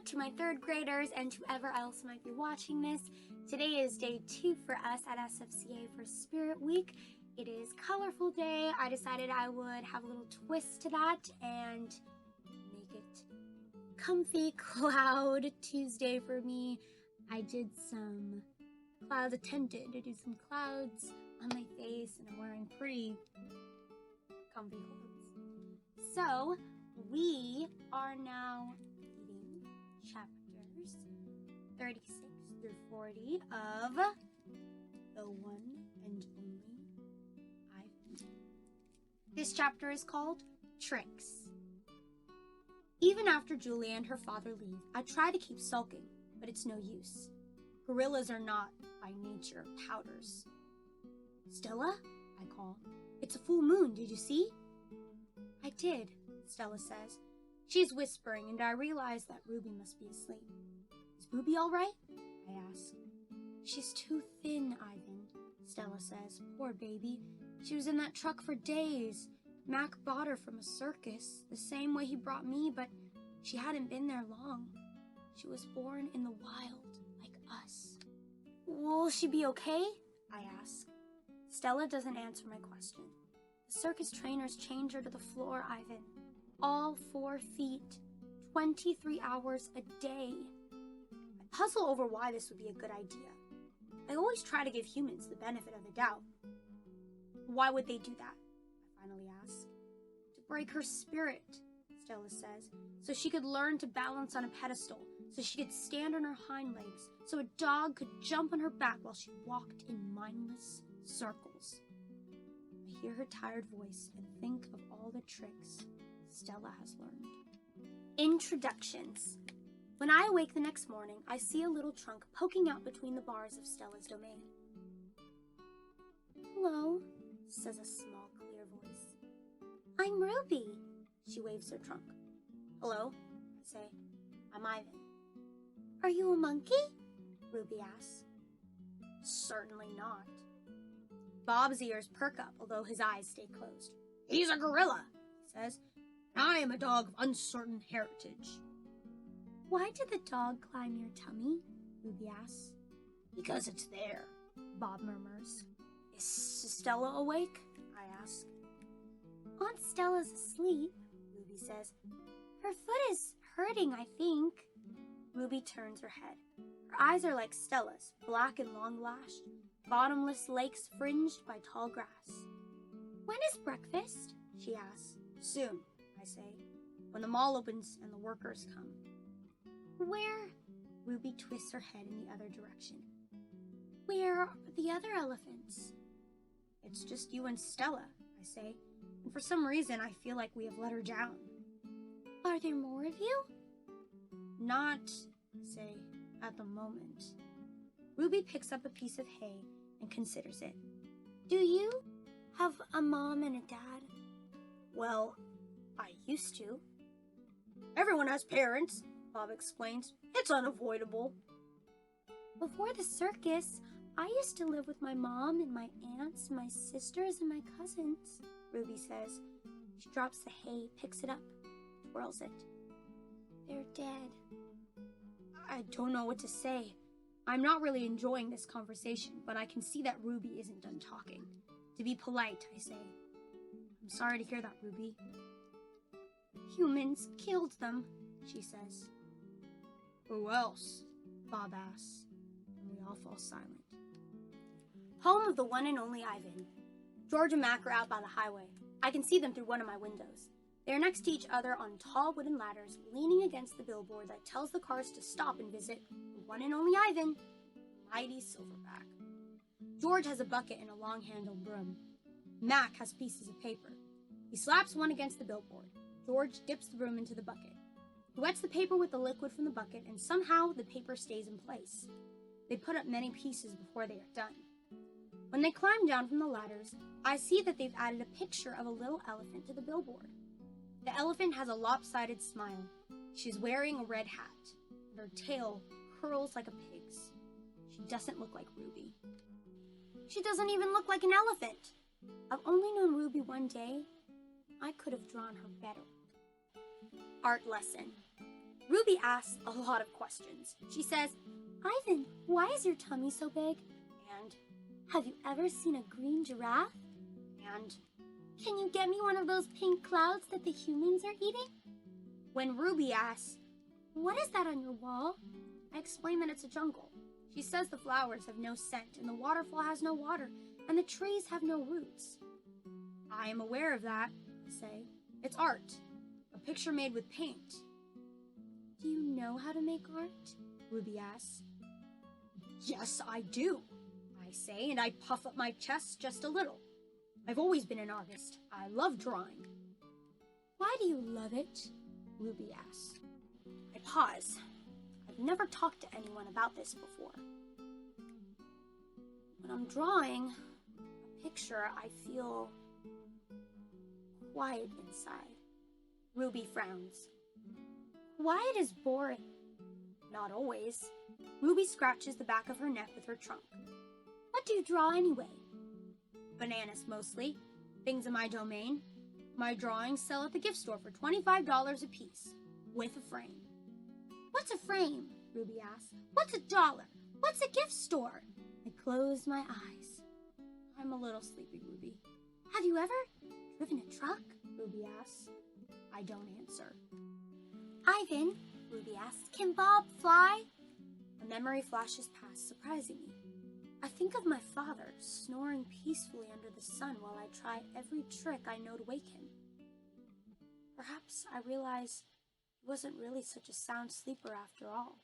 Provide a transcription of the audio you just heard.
to my third graders and to whoever else might be watching this. Today is day 2 for us at SFCA for Spirit Week. It is colorful day. I decided I would have a little twist to that and make it comfy Cloud Tuesday for me. I did some clouds, attempted to do some clouds on my face, and I'm wearing pretty comfy clothes. So we are now reading chapters 36 through 40 of The One and Only Ivan. This chapter is called Tricks. Even after Julia and her father leave, I try to keep sulking, but it's no use. Gorillas are not, by nature, powders. Stella? I call. It's a full moon, did you see? I did, Stella says. She's whispering, and I realize that Ruby must be asleep. Is Ruby all right? I ask. She's too thin, Ivan, Stella says. Poor baby. She was in that truck for days. Mac bought her from a circus, the same way he brought me, but she hadn't been there long. She was born in the wild, like us. Will she be okay? I ask. Stella doesn't answer my question. The circus trainers chained her to the floor, Ivan. All 4 feet, 23 hours a day. I puzzle over why this would be a good idea. I always try to give humans the benefit of the doubt. Why would they do that? I finally ask. To break her spirit, Stella says, so she could learn to balance on a pedestal, so she could stand on her hind legs, so a dog could jump on her back while she walked in mindless circles. I hear her tired voice and think of all the tricks Stella has learned. Introductions. When I awake the next morning, I see a little trunk poking out between the bars of Stella's domain. Hello, says a small, clear voice. I'm Ruby. She waves her trunk. Hello, I say. I'm Ivan. Are you a monkey? Ruby asks. Certainly not. Bob's ears perk up, although his eyes stay closed. He's a gorilla, he says. I am a dog of uncertain heritage. Why did the dog climb your tummy? Ruby asks. Because it's there, Bob murmurs. Is Stella awake? I ask. Aunt Stella's asleep, Ruby says. Her foot is hurting, I think. Ruby turns her head. Her eyes are like Stella's, black and long-lashed, bottomless lakes fringed by tall grass. When is breakfast? She asks. Soon, I say, when the mall opens and the workers come. Where? Ruby twists her head in the other direction. Where are the other elephants? It's just you and Stella, I say, and for some reason I feel like we have let her down. Are there more of you? Not, I say, at the moment. Ruby picks up a piece of hay and considers it. Do you have a mom and a dad? Well, I used to. Everyone has parents, Bob explains. It's unavoidable. Before the circus, I used to live with my mom and my aunts, my sisters, and my cousins, Ruby says. She drops the hay, picks it up, twirls it. They're dead. I don't know what to say. I'm not really enjoying this conversation, but I can see that Ruby isn't done talking. To be polite, I say. I'm sorry to hear that, Ruby. Humans killed them, she says. Who else? Bob asks, and we all fall silent. Home of the one and only Ivan. George and Mac are out by the highway. I can see them through one of my windows. They are next to each other on tall wooden ladders, leaning against the billboard that tells the cars to stop and visit the one and only Ivan, mighty Silverback. George has a bucket and a long-handled broom. Mac has pieces of paper. He slaps one against the billboard. George dips the broom into the bucket. He wets the paper with the liquid from the bucket, and somehow the paper stays in place. They put up many pieces before they are done. When they climb down from the ladders, I see that they've added a picture of a little elephant to the billboard. The elephant has a lopsided smile. She's wearing a red hat, and her tail curls like a pig's. She doesn't look like Ruby. She doesn't even look like an elephant. I've only known Ruby one day. I could have drawn her better. Art lesson. Ruby asks a lot of questions. She says, Ivan, why is your tummy so big? And, have you ever seen a green giraffe? And, can you get me one of those pink clouds that the humans are eating? When Ruby asks, what is that on your wall? I explain that it's a jungle. She says the flowers have no scent, and the waterfall has no water, and the trees have no roots. I am aware of that, I say. It's art, a picture made with paint. Do you know how to make art? Ruby asks. Yes, I do, I say, and I puff up my chest just a little. I've always been an artist. I love drawing. Why do you love it? Ruby asks. I pause. I've never talked to anyone about this before. When I'm drawing a picture, I feel quiet inside. Ruby frowns. Quiet is boring. Not always. Ruby scratches the back of her neck with her trunk. What do you draw anyway? Bananas mostly. Things in my domain. My drawings sell at the gift store for $25 a piece, with a frame. What's a frame? Ruby asks. What's $1? What's a gift store? I close my eyes. I'm a little sleepy, Ruby. Have you ever driven a truck? Ruby asks. I don't answer. Ivan, Ruby asks, can Bob fly? A memory flashes past, surprising me. I think of my father snoring peacefully under the sun while I try every trick I know to wake him. Perhaps I realize he wasn't really such a sound sleeper after all.